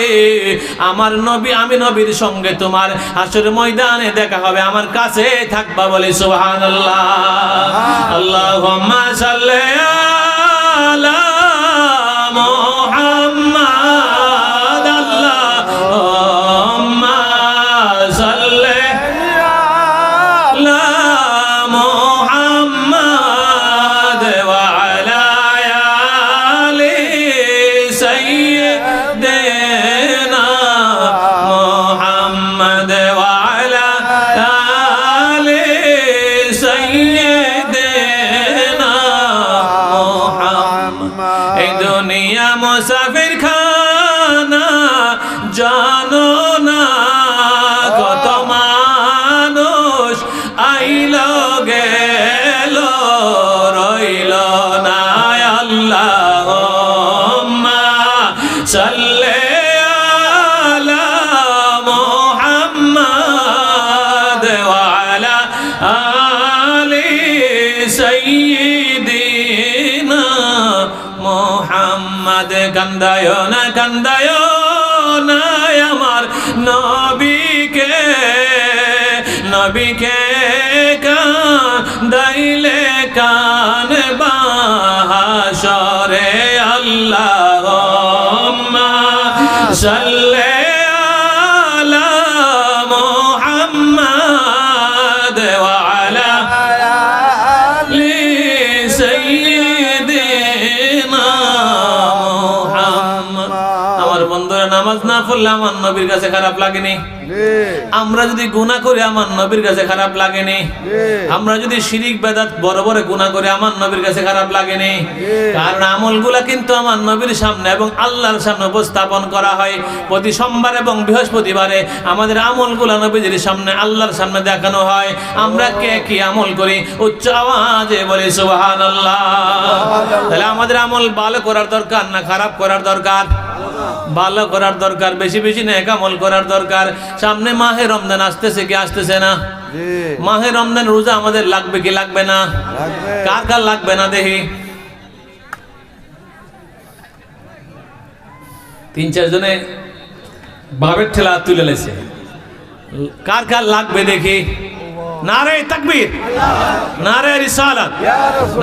আমার নবী, আমি নবীর সঙ্গে তোমার হাসরের ময়দানে দেখা হবে, আমার কাছে থাকবা। বলে সুবহানাল্লাহ। আল্লাহুম্মা সাল্লি আলা মুহাম্মাদ, আল্লাহুম্মা সাল্লি মুসাফির খানা জানো না, কত মানুষ আইল গেল রইল না। আল্লাহুম্মা সাল্লি আলা মুহাম্মাদ ওয়া আলা আলি সাইয়্যিদিনা মুহাম্মাদ। কান্দায় না আমার নবীকে, নবীকে কান্দাইলে কানবা হাসরে। আল্লাহুম্মা সাল্লি আলা মুহাম্মাদ ওয়া আলা আলি সাইয়্যিদিনা মুহাম্মাদ। আমার বন্ধুরা, নামাজ না পড়লে আমার নবীর কাছে খারাপ লাগেনি? আমরা যদি গুনাহ করি আমার নবীর কাছে খারাপ লাগেনি? আমরা যদি শিরিক বেদাত বড় বড় গুনাহ করি আমার নবীর কাছে খারাপ লাগেনি? কারণ আমলগুলা কিন্তু আমার নবীর সামনে এবং আল্লাহর সামনে উপস্থাপন করা হয়। প্রতি সোমবার এবং বৃহস্পতিবারে আমাদের আমলগুলা নবীর সামনে আল্লাহর সামনে দেখানো হয়। আমরা কে কি আমল করি উচ্চ আওয়াজে বলি সুবহানাল্লাহ। তাহলে আমাদের আমল ভালো করার দরকার না খারাপ করার দরকার? ভালো করার দরকার, বেশি বেশি নেক আমল করার দরকার। সামনে মাহে রমজান আসতেছে কি আসতেছে না? মাহে রমজান রোজা আমাদের লাগবে কি লাগবে না? কার কার লাগবে না দেখি? 3-4 জনে বাবের ঠেলা তুলে লেছে। কার কার লাগবে দেখি? নারে তাকবীর, নারে রিসালাত।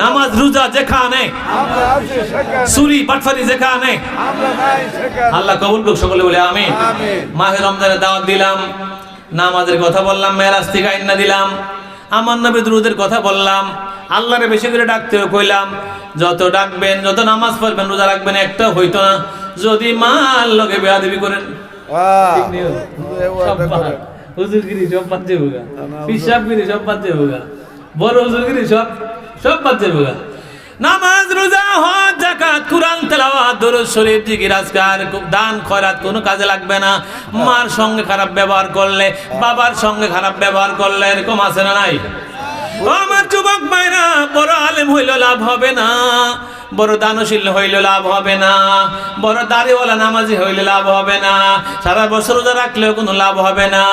নামাজ রোজা যেখানে, চুরি বাটফারি যেখানে, আল্লাহ কবুল করুক। সকলে বলে আমিন। মাহে রমজানের দাওয়াত দিলাম, নামাজের কথা বললাম, মেরাজ থেকে আইনা দিলাম, আমার নবী দুরূদের কথা বললাম, আল্লাহরে বেশি করে ডাকতে কইলাম। যত ডাকবেন, যত নামাজ পড়বেন, রোজা রাখবেন, একটা হইতো না যদি মাল লগে বেয়াদবি করেন। হুজুরগিরি সব বাদ যাবে, পিসাবগিরি সব বাদ যাবে, বড় হুজুরগিরি সব বাদ যাবে। নামাজ রোজা হজ যাকাত কুরআন তেলাওয়াত দরুদ শরীফ জিকির আজকার দান খয়রাত কোনো কাজে লাগবে না। মার সঙ্গে খারাপ ব্যবহার করলে, বাবার সঙ্গে খারাপ ব্যবহার করলে, এরকম আছে না নাই? ও আমার যুবক ভাইরা, বড় আলেম হইল লাভ হবে না, বড় দানশীল হইলে লাভ হবে না, বড় দাড়িওয়ালা নামাজি হইলে লাভ হবে না, সারা বছর রোজা রাখলেও কোনো লাভ হবে না,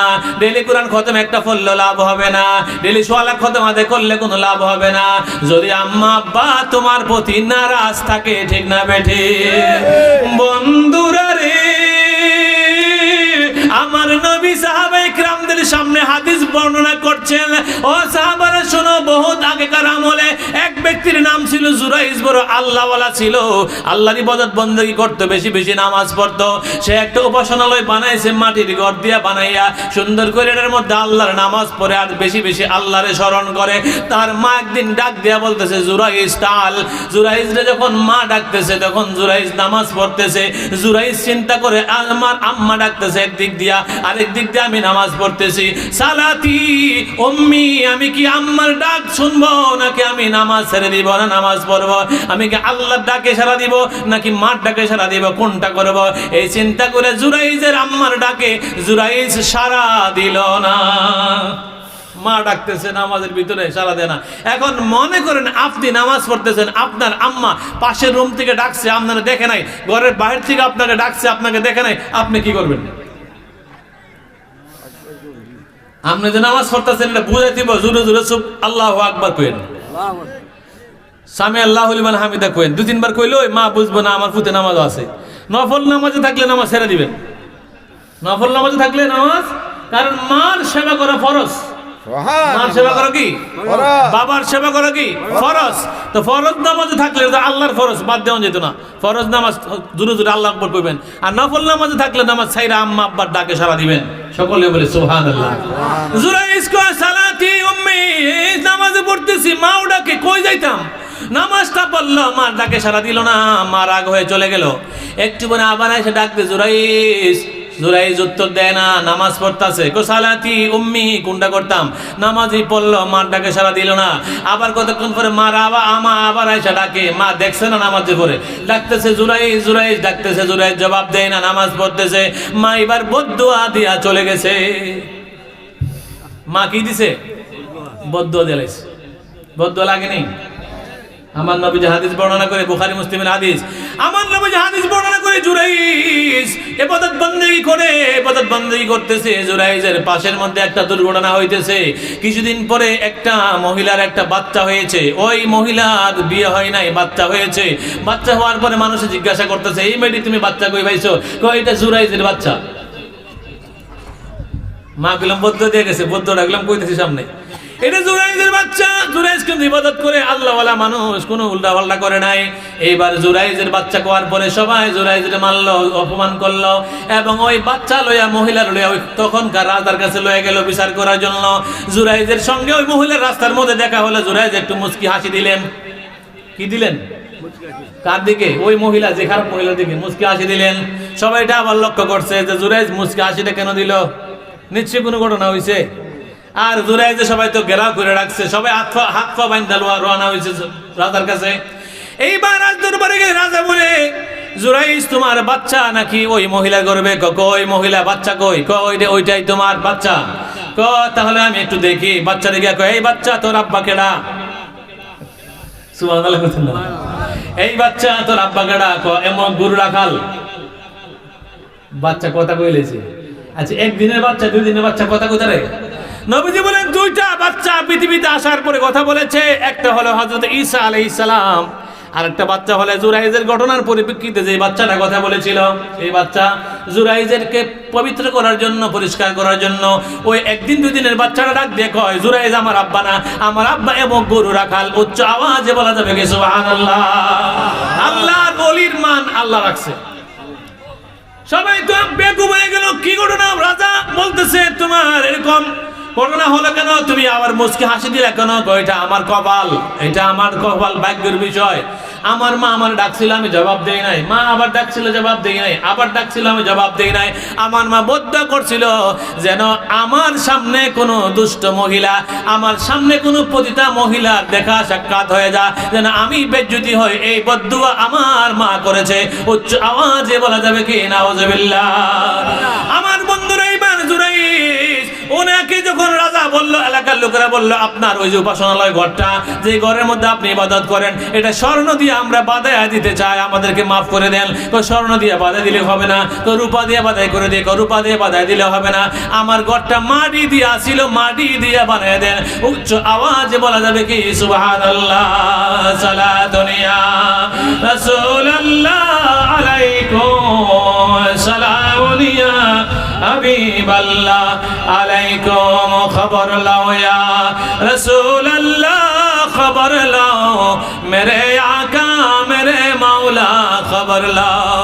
ডেলি কোরআন খতম একটা পড়লেও লাভ হবে না, ডেলি সোয়ালা খতম আদায় করলে কোনো লাভ হবে না, যদি আম্মা আব্বা তোমার প্রতি নারাজ থাকে। ঠিক না বেঠি? বন্ধুরা রে, আমার নবী সাহাবায়ে কিরামদের সামনে হাদিস বর্ণনা করছেন। ও সাহাবারা শোনো, বহুত আগেকার আমলে এক ব্যক্তির নাম ছিল জুরাইজ, বড় আল্লাহওয়ালা ছিল, আল্লাহর ইবাদত বندگی করত, বেশি বেশি নামাজ পড়তো। সে একটা উপাসনালয় বানাইছে, মাটির ঘর দিয়া বানাইয়া সুন্দর করে এর মধ্যে আল্লাহর নামাজ পড়ে আর বেশি বেশি আল্লাহরে স্মরণ করে। তার মা একদিন ডাক দিয়া বলতেছে, জুরাইজ তাল। জুরাইজরে যখন মা ডাকতেছে তখন জুরাইজ নামাজ পড়তেছে। জুরাইজ চিন্তা করে, আমার আম্মা ডাকতেছে একদিক দিয়া, আরেক দিক দিয়ে আমি নামাজ পড়তেছি, সালাতি উম্মি, আমি কি আম্মার ডাক শুনবো নাকি আমি নামাজ ছেড়ে দিব না নামাজ পড়বো? আমি কি আল্লাহর ডাকে সাড়া দিব নাকি মার ডাকে সাড়া দিব? কোনটা করব? এই চিন্তা করে জুরাইজের আম্মার ডাকে জুরাইজ সাড়া দিল না। মা ডাকতেছে নামাজের ভিতরে, সাড়া দেয় না। এখন মনে করেন আপনি নামাজ পড়তেছেন, আপনার আম্মা পাশের রুম থেকে ডাকছে, আপনারা দেখে নাই, ঘরের বাইরে থেকে আপনাকে ডাকছে, আপনাকে দেখে নাই, আপনি কি করবেন? আপনি যে নামাজ পড়তেছেন এটা বুঝাই দিব, জোরে জোরে চুপ আল্লাহু আকবার কইেন, সামি আল্লাহু লিমান হামিদা কইেন। 2-3 বার কইলে ওই মা বুঝবো না আমার ফুতে নামাজ আছে। নফল নামাজে থাকলে নামাজ ছেড়ে দিবেন, নফল নামাজে থাকলে নামাজ, কারণ মার সেবা করা ফরজ। মার সেবা করো কি? বাবার সেবা করো কি? ফরজ। তো ফরজ নামাজে থাকলে আল্লাহর ফরজ বাদ দেওয়া যেত না। ফরজ নামাজ জোরে জোরে আল্লাহু আকবার কইবেন, আর নফল নামাজে থাকলে নামাজ ছাইরা আম্মা আব্বার ডাকে সাড়া দিবেন। সকলে বলে সুবহানাল্লাহ। জুরাইজ কো সালাতি উম্মি, নামাজে পড়তেছি, মাও ডাকে, কই যাইতাম? নামাজটা পড়লো, মার ডাকে সাড়া দিল না, মা রাগ হয়ে চলে গেল। একটু পরে আবার এসে ডাকতে, জুরাইজ জুরাইজ উত্তর দেয় না, নামাজ পড়তাছে। সালাতি উম্মি, কোনটা করতাম, নামাজই পড়লো, মার ডাকে সারা দিল না। আবার কতক্ষণ পরে মার আমা আবার আয়সা ডাকে, মা দেখছে না নামাজে পড়ে, ডাকতেছে জুরাইজ জুরাইজ, ডাকতেছে জুরাইজ, জবাব দেয় না, নামাজ পড়তেছে। মা এবার বদদুয়া দিয়া চলে গেছে। মা কি দিছে? বদদুয়া দিয়েছে। বদদুয়া লাগেনি? আমার নবীজি হাদিস বর্ণনা করে, বুখারী মুসলিমের হাদিস, আমার নবীজি হাদিস বর্ণনা করে জুরাইজ ইবাদত বন্দেগী করতেছে। জুরাইজের পাশের মধ্যে একটা দুর্ঘটনা হইতেছে। কিছুদিন পরে একটা মহিলার একটা বাচ্চা হয়েছে। ওই মহিলার বিয়ে হয় নাই, বাচ্চা হয়েছে। বাচ্চা হওয়ার পরে মানুষে জিজ্ঞাসা করতেছে, এই মেয়েটি তুমি বাচ্চা কই পাইছো? কই এটা জুরাইজের বাচ্চা। মা গেলাম বদ্ধ দিয়ে গেছে, বদ্ধ ডাকলাম কইতেছি সামনে, এটা জুরাইজের বাচ্চা। জুরাইজ কিন্তু ইবাদত করে, আল্লাহওয়ালা মানুষ, কোনো উল্টা পাল্টা করে নাই। এইবার জুরাইজের বাচ্চা কোয়ার পরে সবাই জুরাইজের মারলো, অপমান করলো, এবং ওই বাচ্চা লইয়া, মহিলা লইয়া ওই তখনকার রাজার কাছে লয়ে গেল বিচার করার জন্য। জুরাইজের সঙ্গে ওই মহিলার রাস্তার মধ্যে দেখা হলো। জুরাইজ একটু মুচকি হাসি দিলেন। কি দিলেন? কার দিকে? ওই মহিলা, যে খারাপ মহিলার দিকে মুচকি হাসি দিলেন। সবাই এটা আবার লক্ষ্য করছে যে জুরাইজ মুচকি হাসিটা কেন দিল, নিশ্চয়ই কোনো ঘটনা হয়েছে। আর জুরাইজে সবাই তো ঘেরাও করে রাখছে, সবাই হাত পা বাইন্ধা রওনা হয়েছে রাজার কাছে। এইবার রাজ দরবারে গিয়ে রাজা বলে, জুরাইজ তোমার বাচ্চা নাকি ওই মহিলার গর্ভে? কই মহিলা বাচ্চা কই? ওইটাই তোমার বাচ্চা। তাহলে আমি একটু দেখি। বাচ্চা দেখে এই বাচ্চা তোর আব্বা কেডা? সুবহানাল্লাহ। এই বাচ্চা তোর আব্বা কেডা? এমন গরু রাখাল। বাচ্চা কথা কইলেছে। আচ্ছা, একদিনের বাচ্চা, 2 দিনের বাচ্চা কথা কোথায়? নবীজি বলেন 2টা বাচ্চা পৃথিবীতে আসার পরে কথা বলেছে। একটা হলো হযরত ঈসা আলাইহিস সালাম, আর একটা বাচ্চা হলো জুরাইজের ঘটনার পরিপ্রেক্ষিতে যে বাচ্চাটা কথা বলেছিল। এই বাচ্চা জুরাইজেরকে পবিত্র করার জন্য, পরিষ্কার করার জন্য ওই 1 দিন 2 দিনের বাচ্চাটা ডাক দিয়ে কয়, জুরাইজ আমার আব্বা না, আমার আব্বা এবং গরু রাখাল। উচ্চ আওয়াজে বলা যাবে কি সুবহানাল্লাহ। আল্লাহর ওলির মান আল্লাহ রাখছে। সবাই তো বেকুব হয়ে গেল। কি ঘটনা? রাজা বলতেছে, তোমার এরকম ঘটনা হলো কেন? তুমি আবার মুচকি হাসি দিলে কেন? এটা আমার কপাল, এটা আমার কপাল, ভাগ্যের বিষয়। আমার মা আমার ডাকছিল, আমি জবাব দেই নাই। মা আবার ডাকছিল, জবাব দেই নাই। আবার ডাকছিল, আমি জবাব দেই নাই। আমার মা বদ্ধ করছিল যেন আমার সামনে কোনো দুষ্ট মহিলা, আমার সামনে কোনো পতিতা মহিলার দেখা সাক্ষাৎ হয়ে যায়, যেন আমি বেজ্জতি হই। এই বদদুয়া আমার মা করেছে। উচ্চ আওয়াজে বলা যাবে কি নাউজুবিল্লাহ। আমার বন্ধুরা, এইবার জুরাইজ ওনাকে যখন রাজা বলল, এলাকার লোকেরা বলল, আপনার ওই যে উপাসনালয় ঘরটা, যে ঘরের মধ্যে আপনি ইবাদত করেন, এটা স্বর্ণ দিয়ে আমরা বাঁধায় দিতে চাই, আমাদেরকে মাফ করে দেন। তো স্বর্ণ দিয়ে বাঁধাই দিলে হবে না, তো রূপা দিয়ে বাঁধাই করে দিয়ে, রূপা দিয়ে বাঁধাই দিলে হবে না, আমার ঘরটা মাটি দিয়ে আসিল, মাটি দিয়ে বানিয়ে দেন। উচ্চ আওয়াজে বলা যাবে কি সুবহানাল্লাহ। সালাতুন ইয়া রাসূলুল্লাহ আলাইকুম, সালামুন ইয়া হাবিবাল্লাহ আলাইকুম, খবর লাও ইয়া রাসূলুল্লাহ, খবর লাও মেরে আকা মেরে মাওলা, খবর লাও।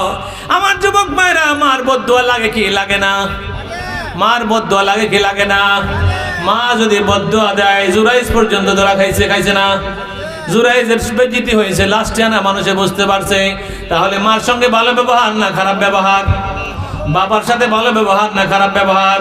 আমার যুবক ভাইরা, মার বদদুয়া লাগে কি লাগে না? মার বদদুয়া লাগে কি লাগে না? মা যদি বদদুয়া দেয়, জুরাইজ পর্যন্ত ধরা খাইছে না? জুরাইজের বেজ্জতি হয়েছে, লাস্টে না মানুষে বুঝতে পারছে। তাহলে মার সঙ্গে ভালো ব্যবহার না খারাপ ব্যবহার? বাবার সাথে ভালো ব্যবহার না খারাপ ব্যবহার?